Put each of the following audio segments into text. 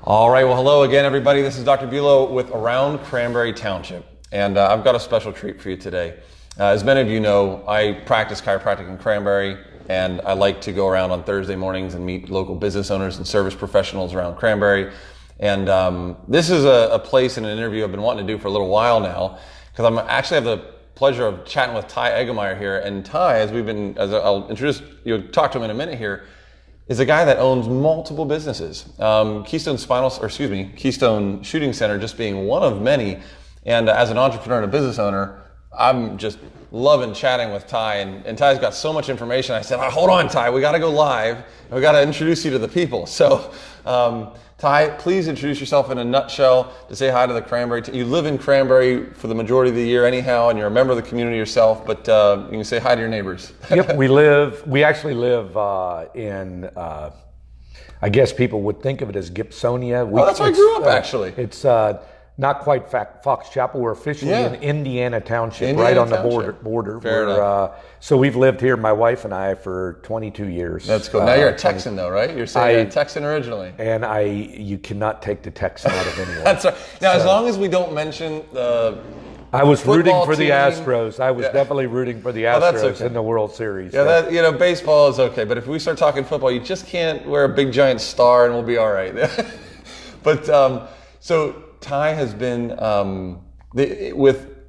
All right, well, hello again, everybody. This is Dr. Bulow with Around Cranberry Township, and I've got a special treat for you today. As many of you know, I practice chiropractic in Cranberry, and I like to go around on Thursday mornings and meet local business owners and service professionals around Cranberry. And this is a place in an interview I've been wanting to do for a little while now, because I'm actually have the pleasure of chatting with Ty Eggmeyer here. And Ty, as I'll introduce, you'll talk to him in a minute here, is a guy that owns multiple businesses. Keystone Shooting Center just being one of many. And as an entrepreneur and a business owner, I'm just loving chatting with Ty. And Ty's got so much information. I said, hold on, Ty, we got to go live. And we got to introduce you to the people. So, Ty, please introduce yourself in a nutshell to say hi to the Cranberry. You live in Cranberry for the majority of the year anyhow, and you're a member of the community yourself, but you can say hi to your neighbors. Yep, we actually live in, I guess people would think of it as Gibsonia. That's where I grew up, actually. It's not quite Fox Chapel. We're officially in Indiana Township, right on the border. Fair enough. So we've lived here, my wife and I, for 22 years. That's cool. Now you're a Texan, though, right? You're saying you're a Texan originally. And you cannot take the Texan out of anyone. That's right. Now, as long as we don't mention the I was rooting for the team. Astros. I was definitely rooting for the Astros in the World Series. Yeah, baseball is okay, but if we start talking football, you just can't wear a big giant star and we'll be all right. But so Ty has been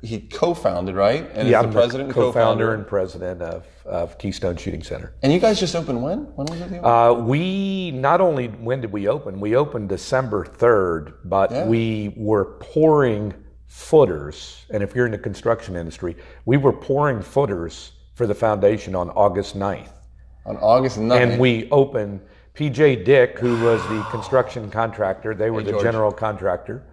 he co-founded, right? And yeah, I'm the president, co-founder and president of Keystone Shooting Center. And you guys just opened when? When was it? We not only when did we open? We opened December 3rd, but we were pouring footers. And if you're in the construction industry, we were pouring footers for the foundation on August 9th. On August 9th. And we opened. PJ Dick, who was the construction contractor, they were the general contractor.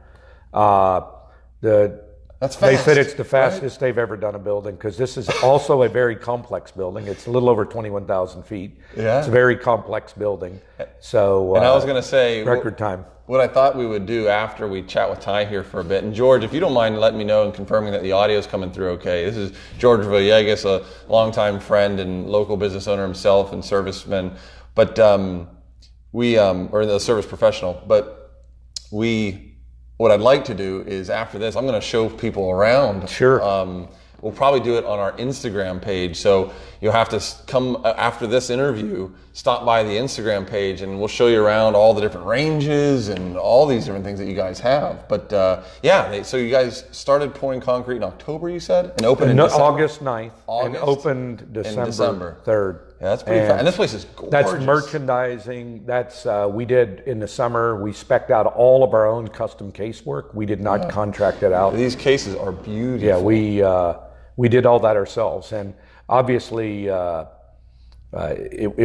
That's fast. They said it's the fastest they've ever done a building, because this is also a very complex building. It's a little over 21,000 feet. Yeah. It's a very complex building. So, and I was going to say, record time. What I thought we would do after we chat with Ty here for a bit, and George, if you don't mind letting me know and confirming that the audio is coming through okay. This is George Villegas, a longtime friend and local business owner himself and serviceman. But or the service professional. But what I'd like to do is after this, I'm going to show people around. Sure. We'll probably do it on our Instagram page. So you'll have to come after this interview, stop by the Instagram page, and we'll show you around all the different ranges and all these different things that you guys have. But so you guys started pouring concrete in October, you said, and opened in August 9th, and opened December 3rd. Yeah, that's pretty fast. And this place is gorgeous. That's merchandising. That's we did in the summer. We spec'd out all of our own custom casework. We did not contract it out. These cases are beautiful. Yeah, we did all that ourselves, and obviously it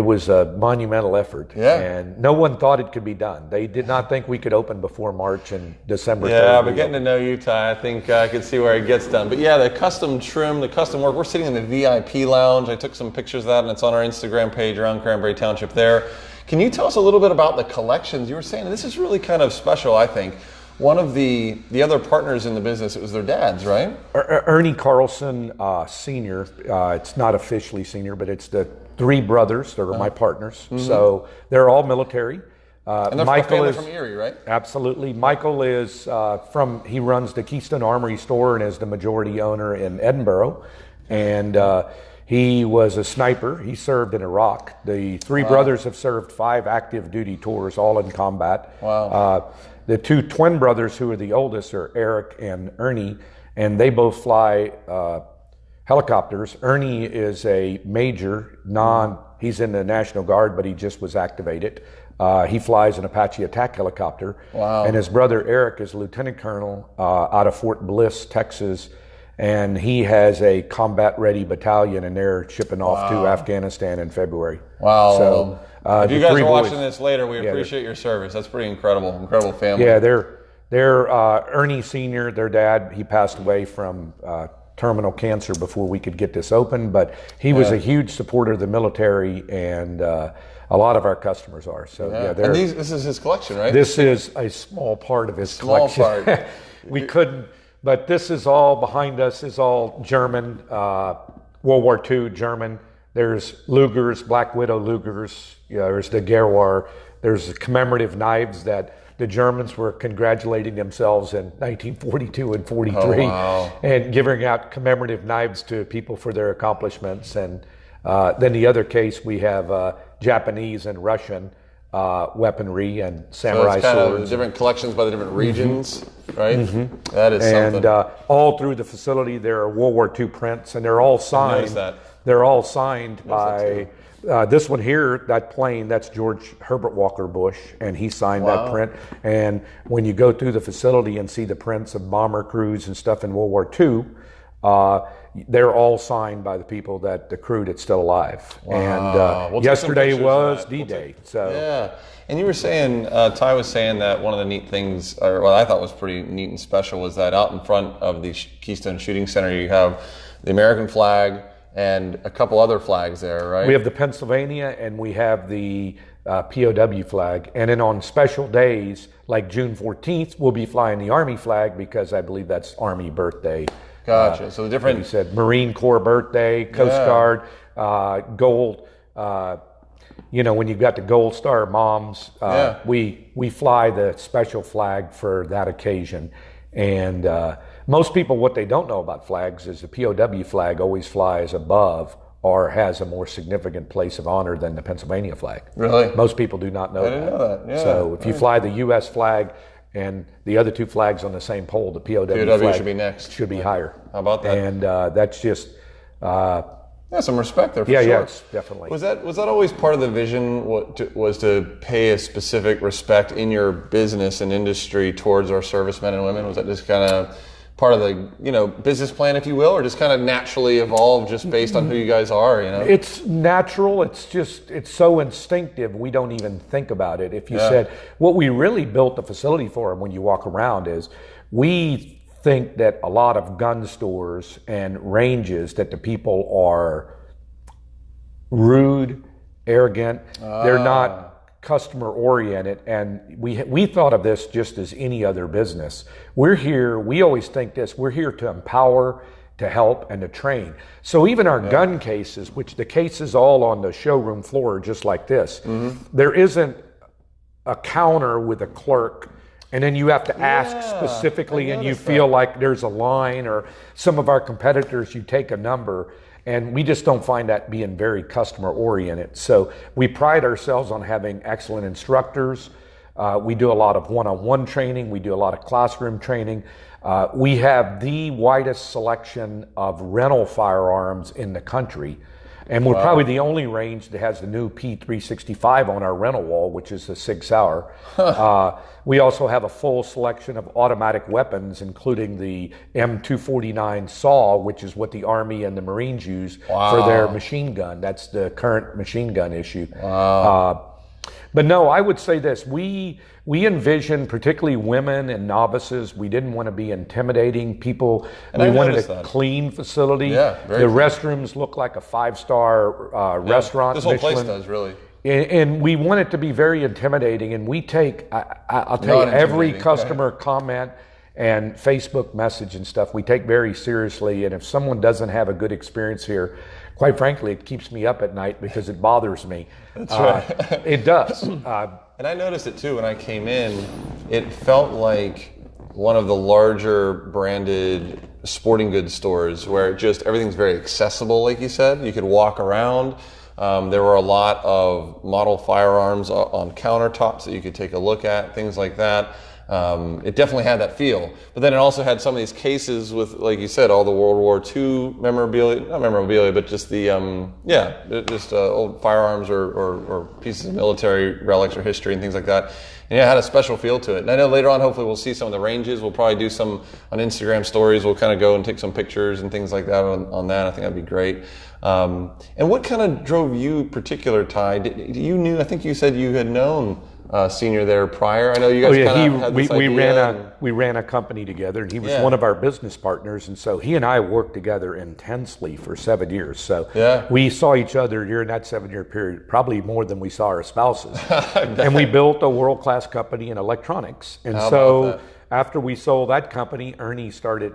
was a monumental effort. Yeah. And no one thought it could be done. They did not think we could open before March and December 3rd. Yeah, but getting to know you, Ty, I think I could see where it gets done. But yeah, the custom trim, the custom work, we're sitting in the VIP lounge. I took some pictures of that, and it's on our Instagram page around Cranberry Township there. Can you tell us a little bit about the collections? You were saying this is really kind of special, I think. One of the other partners in the business, it was their dads, right? Ernie Carlson, Sr., it's not officially senior, but it's the three brothers that are my partners. Mm-hmm. So they're all military. And they're Michael from Erie, right? Absolutely. Michael is he runs the Keystone Armory store and is the majority owner in Edinburgh. And he was a sniper. He served in Iraq. The three brothers have served 5 active duty tours, all in combat. Wow. The two twin brothers, who are the oldest, are Eric and Ernie, and they both fly helicopters. Ernie is a major, he's in the National Guard, but he just was activated. He flies an Apache attack helicopter. Wow. And his brother Eric is lieutenant colonel out of Fort Bliss, Texas, and he has a combat-ready battalion, and they're shipping off to Afghanistan in February. Wow. So, if you guys are watching this later, we appreciate your service. That's pretty incredible family. Yeah, they're Ernie Sr., their dad, he passed away from terminal cancer before we could get this open, but he was a huge supporter of the military, and a lot of our customers are. So and this is his collection, right? This is a small part of his collection. Part. We couldn't, but this is all behind us, is all German, World War II German. There's Lugers, Black Widow Lugers. There's the Gerwar There's commemorative knives that the Germans were congratulating themselves in 1942 and 43, and giving out commemorative knives to people for their accomplishments. And then the other case, we have Japanese and Russian weaponry and samurai so it's kind swords. of different collections by the different regions, right? That is something. And all through the facility, there are World War II prints, and they're all signed. I noticed that. They're all signed by this one here, that plane, that's George Herbert Walker Bush, and he signed that print. And when you go through the facility and see the prints of bomber crews and stuff in World War II, they're all signed by the people that the crew that's still alive. And yesterday was D-Day. Yeah. And you were saying, Ty was saying that one of the neat things, or what I thought was pretty neat and special, was that out in front of the Keystone Shooting Center, you have the American flag and a couple other flags there, right? We have the Pennsylvania and we have the POW flag. And then on special days, like June 14th, we'll be flying the Army flag because I believe that's Army birthday. Gotcha. So the different... Like you said, Marine Corps birthday, Coast Guard, gold. When you've got the Gold Star moms, we fly the special flag for that occasion. And most people, what they don't know about flags is the POW flag always flies above or has a more significant place of honor than the Pennsylvania flag. Really? Most people do not know that. I didn't know that. Yeah. So if you fly the U.S. flag and the other two flags on the same pole, the POW flag should be next. Should be higher. How about that? And that's just... some respect there for sure. Yeah, it's definitely. Was that always part of the vision, was to pay a specific respect in your business and industry towards our servicemen and women? Was that just kind of part of the business plan, if you will, or just kind of naturally evolved just based on who you guys are? It's natural. It's so instinctive. We don't even think about it. If you said what we really built the facility for, when you walk around, is we think that a lot of gun stores and ranges, that the people are rude, arrogant. They're not customer oriented, and we thought of this just as any other business. We're here, we always think this, we're here to empower, to help, and to train. So even our gun cases, which the cases all on the showroom floor are just like this, there isn't a counter with a clerk and then you have to ask specifically, and you feel like there's a line, or some of our competitors, you take a number, and we just don't find that being very customer oriented. So we pride ourselves on having excellent instructors. We do a lot of one-on-one training. We do a lot of classroom training. We have the widest selection of rental firearms in the country. And we're probably the only range that has the new P365 on our rental wall, which is the Sig Sauer. We also have a full selection of automatic weapons, including the M249 SAW, which is what the Army and the Marines use for their machine gun. That's the current machine gun issue. But no, I would say this. We envision, particularly women and novices, we didn't want to be intimidating people. And we wanted a clean facility. The restrooms look like a 5-star restaurant. This whole place does, really. And we want it to be very intimidating. And we take, I'll tell you, every customer comment and Facebook message and stuff, we take very seriously. And if someone doesn't have a good experience here, quite frankly, it keeps me up at night because it bothers me. That's right. It does. And I noticed it too when I came in. It felt like one of the larger branded sporting goods stores where everything's very accessible, like you said. You could walk around. There were a lot of model firearms on countertops that you could take a look at, things like that. It definitely had that feel. But then it also had some of these cases with, like you said, all the World War II memorabilia, not memorabilia, but just the, old firearms or pieces of military relics or history and things like that. And it had a special feel to it. And I know later on, hopefully we'll see some of the ranges. We'll probably do some on Instagram stories. We'll kind of go and take some pictures and things like that on that. I think that'd be great. And what kind of drove you particular, Ty? I think you said you had known Senior there prior. I know you guys kind of had this idea. We ran a company together, and he was one of our business partners, and so he and I worked together intensely for 7 years. So we saw each other during that 7-year period, probably more than we saw our spouses. And we built a world-class company in electronics. And so after we sold that company, Ernie started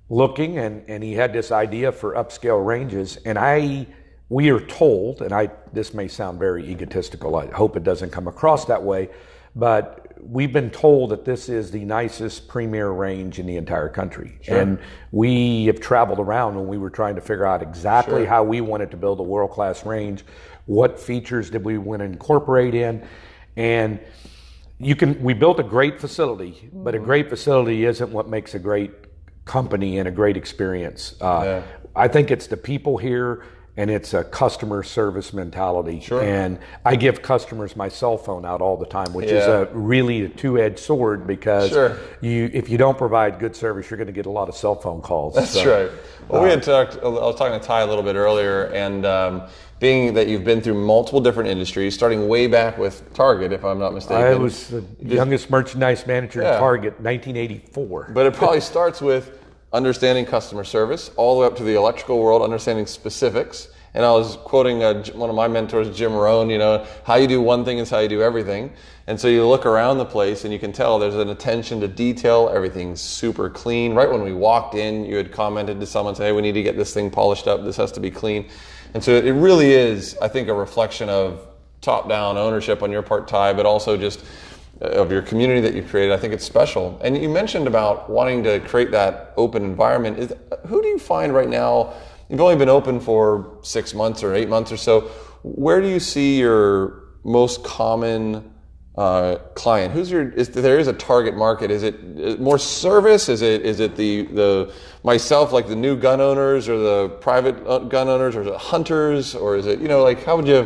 looking, and he had this idea for upscale ranges, and I we are told, and this may sound very egotistical, I hope it doesn't come across that way, but we've been told that this is the nicest premier range in the entire country. Sure. And we have traveled around when we were trying to figure out exactly how we wanted to build a world-class range, what features did we want to incorporate in, and we built a great facility, but a great facility isn't what makes a great company and a great experience. I think it's the people here, and it's a customer service mentality. Sure. And I give customers my cell phone out all the time, which is really a two-edged sword, because if you don't provide good service, you're going to get a lot of cell phone calls. That's right. Well, I was talking to Ty a little bit earlier, and being that you've been through multiple different industries, starting way back with Target, if I'm not mistaken. I was the youngest merchandise manager at Target, 1984. But it probably starts with understanding customer service, all the way up to the electrical world, understanding specifics. And I was quoting one of my mentors, Jim Rohn, how you do one thing is how you do everything. And so you look around the place and you can tell there's an attention to detail. Everything's super clean. Right when we walked in, you had commented to someone, say, hey, we need to get this thing polished up. This has to be clean. And so it really is, I think, a reflection of top-down ownership on your part, Ty, but also just of your community that you've created. I think it's special. And you mentioned about wanting to create that open environment. Who do you find right now, you've only been open for 6 months or 8 months or so, where do you see your most common client? If there is a target market, is it more service? Is it the myself, like the new gun owners, or the private gun owners, or is it hunters, or is it, how would you?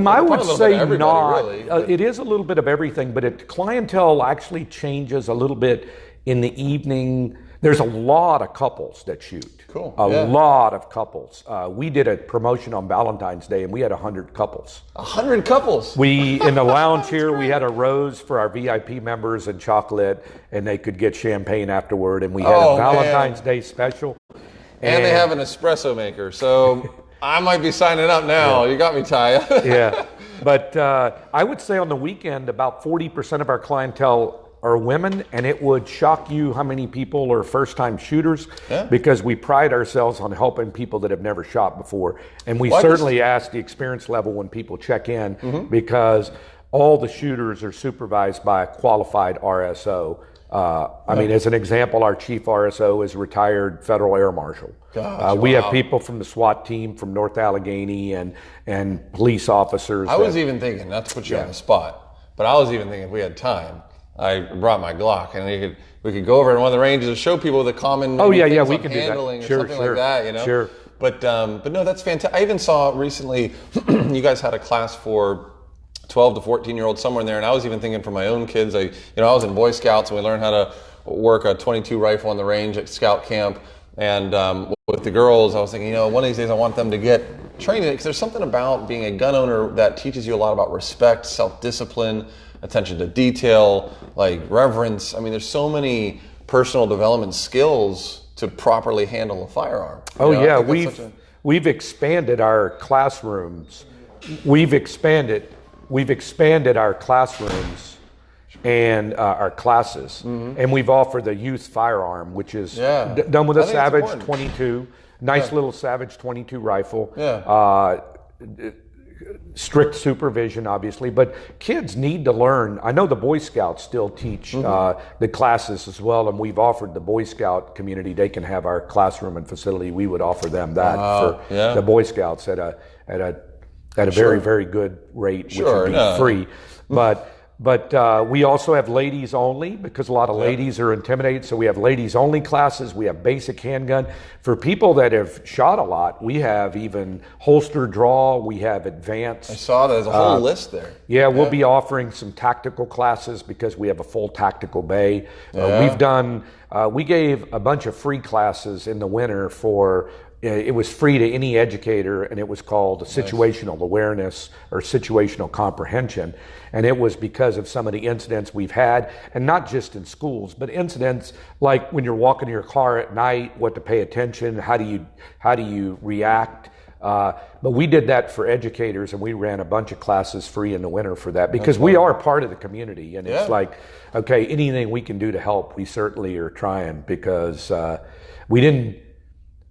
I would say not. Really, it is a little bit of everything, but clientele actually changes a little bit in the evening. There's a lot of couples that shoot. Cool. A lot of couples. We did a promotion on Valentine's Day, and we had 100 couples. 100 couples? In the lounge here, we had a rose for our VIP members and chocolate, and they could get champagne afterward, and we had a Valentine's Day special. And they have an espresso maker, so I might be signing up now. You got me, Ty. Yeah. But I would say on the weekend, about 40% of our clientele are women, and it would shock you how many people are first-time shooters, because we pride ourselves on helping people that have never shot before. And we certainly ask the experience level when people check in, because all the shooters are supervised by a qualified RSO. I mean, as an example, our chief RSO is retired federal air marshal. We have people from the SWAT team from North Allegheny and police officers. I was even thinking, not to put you on the spot, but I was even thinking if we had time, I brought my Glock, and we could go over in one of the ranges and show people the common we can do that. Or something like that, Sure. But no, that's fantastic. I even saw recently you guys had a class for 12 to 14-year-olds somewhere in there, and I was even thinking for my own kids. I was in Boy Scouts, and we learned how to work a .22 rifle on the range at scout camp. And with the girls, I was thinking, one of these days I want them to get trained in it, because there's something about being a gun owner that teaches you a lot about respect, self-discipline, attention to detail, like reverence. I mean, there's so many personal development skills to properly handle a firearm. We've expanded our classrooms. We've expanded our classrooms and our classes, and we've offered the youth firearm, which is done with a Savage 22, little Savage 22 rifle. Strict supervision, obviously, but kids need to learn. I know the Boy Scouts still teach the classes as well, and we've offered the Boy Scout community, they can have our classroom and facility. We would offer them that for the Boy Scouts at a very, very good rate, which would be free. But we also have ladies only, because a lot of ladies are intimidated. So we have ladies only classes. We have basic handgun. For people that have shot a lot, we have even holster draw. We have advanced. I saw there's a whole list there. We'll be offering some tactical classes, because we have a full tactical bay. We gave a bunch of free classes in the winter for. It was free to any educator, and it was called situational awareness or situational comprehension. And it was because of some of the incidents we've had, and not just in schools, but incidents like when you're walking your car at night, what to pay attention, how do you react. But we did that for educators, and we ran a bunch of classes free in the winter for that, because we are part of the community, and it's like, okay, anything we can do to help, we certainly are trying, because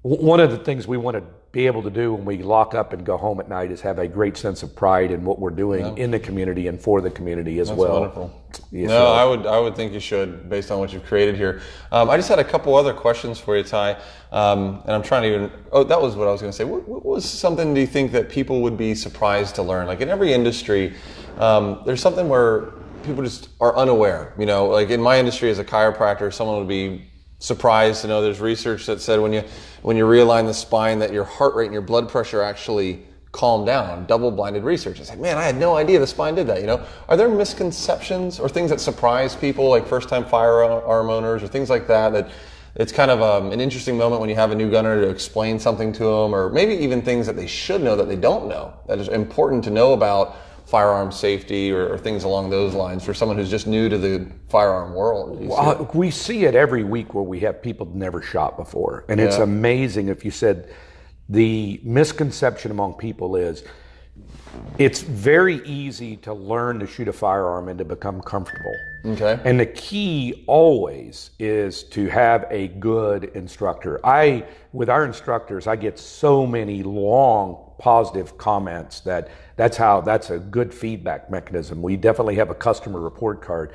one of the things we want to be able to do when we lock up and go home at night is have a great sense of pride in what we're doing in the community and for the community as well. Wonderful. No, I would think you should, based on what you've created here. I just had a couple other questions for you, Ty, and I'm trying to even. Oh, that was what I was going to say. What was something do you think that people would be surprised to learn? Like in every industry, there's something where people just are unaware. You know, like in my industry as a chiropractor, someone would be surprised to know there's research that said when you realign the spine that your heart rate and your blood pressure actually calm down. Double-blinded research. It's like, man, I had no idea the spine did that. You know, are there misconceptions or things that surprise people, like first-time firearm owners or things like that? That it's kind of an interesting moment when you have a new gunner to explain something to them, or maybe even things that they should know that they don't know that is important to know about firearm safety or things along those lines for someone who's just new to the firearm world? We see it every week where we have people never shot before. And it's amazing. If you said the misconception among people is it's very easy to learn to shoot a firearm and to become comfortable. Okay. And the key always is to have a good instructor. With our instructors, I get so many long positive comments that's a good feedback mechanism. We definitely have a customer report card.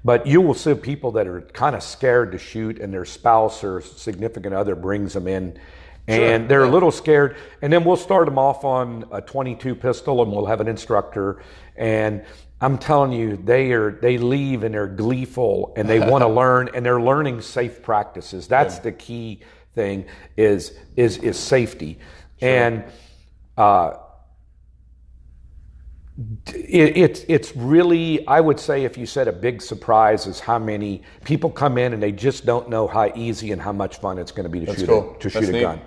But you will see people that are kind of scared to shoot and their spouse or significant other brings them in and they're a little scared. And then we'll start them off on a .22 pistol and we'll have an instructor. And I'm telling you, they leave and they're gleeful and they want to learn and they're learning safe practices. That's the key thing is safety. Sure. And it's really, I would say, if you said a big surprise is how many people come in and they just don't know how easy and how much fun it's going to be to shoot a gun.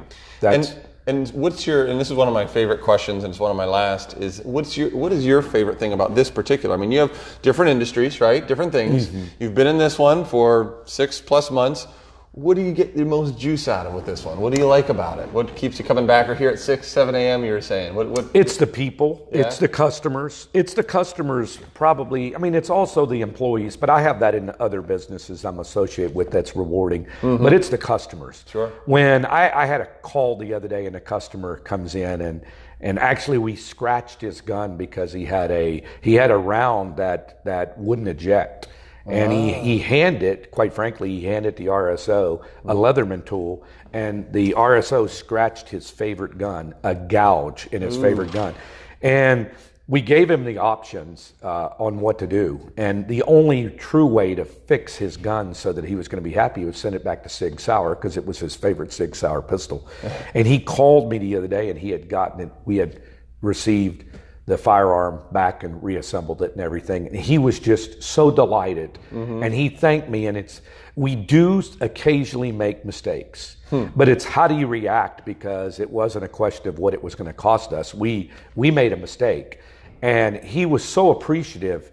And what's and this is one of my favorite questions, and it's one of my last, is what is your favorite thing about this particular? I mean, you have different industries, right? Different things. Mm-hmm. You've been in this one for 6+ months. What do you get the most juice out of with this one? What do you like about it? What keeps you coming back? Or here at 6, 7 a.m. you were saying? It's the people. Yeah. It's the customers. It's the customers probably. I mean, it's also the employees, but I have that in other businesses I'm associated with that's rewarding. Mm-hmm. But it's the customers. Sure. When I had a call the other day and a customer comes in and actually we scratched his gun because he had a round that wouldn't eject. And he handed, quite frankly, the RSO a Leatherman tool, and the RSO scratched his favorite gun, a gouge in his favorite gun. And we gave him the options on what to do. And the only true way to fix his gun so that he was going to be happy was send it back to Sig Sauer because it was his favorite Sig Sauer pistol. And he called me the other day and he had gotten it. We had received the firearm back and reassembled it and everything. And he was just so delighted. Mm-hmm. And he thanked me. And we do occasionally make mistakes, but it's how do you react, because it wasn't a question of what it was going to cost us. We made a mistake. And he was so appreciative,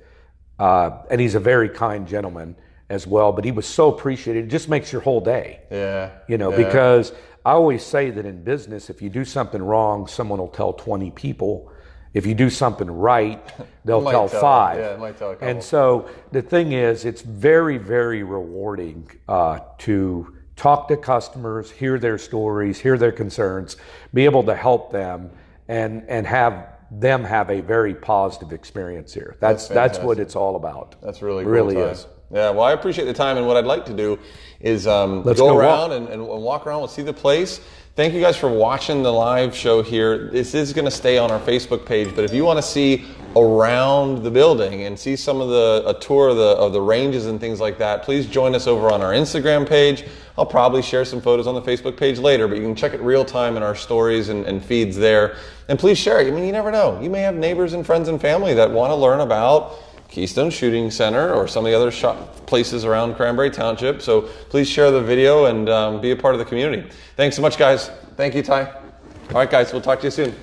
and he's a very kind gentleman as well, but he was so appreciative. It just makes your whole day. Yeah. Because I always say that in business, if you do something wrong, someone will tell 20 people. If you do something right, they'll tell 5. Yeah, it might tell a couple. And so the thing is, it's very, very rewarding to talk to customers, hear their stories, hear their concerns, be able to help them, and have them have a very positive experience here. That's what it's all about. That's really cool. It really is. Yeah, well, I appreciate the time, and what I'd like to do is go around and walk around. We'll see the place. Thank you guys for watching the live show here. This is going to stay on our Facebook page, but if you want to see around the building and see some of a tour of the ranges and things like that, please join us over on our Instagram page. I'll probably share some photos on the Facebook page later, but you can check it real time in our stories and feeds there. And please share it. I mean, you never know. You may have neighbors and friends and family that want to learn about Keystone Shooting Center or some of the other places around Cranberry Township. So please share the video and be a part of the community. Thanks so much, guys. Thank you, Ty. All right, guys, we'll talk to you soon.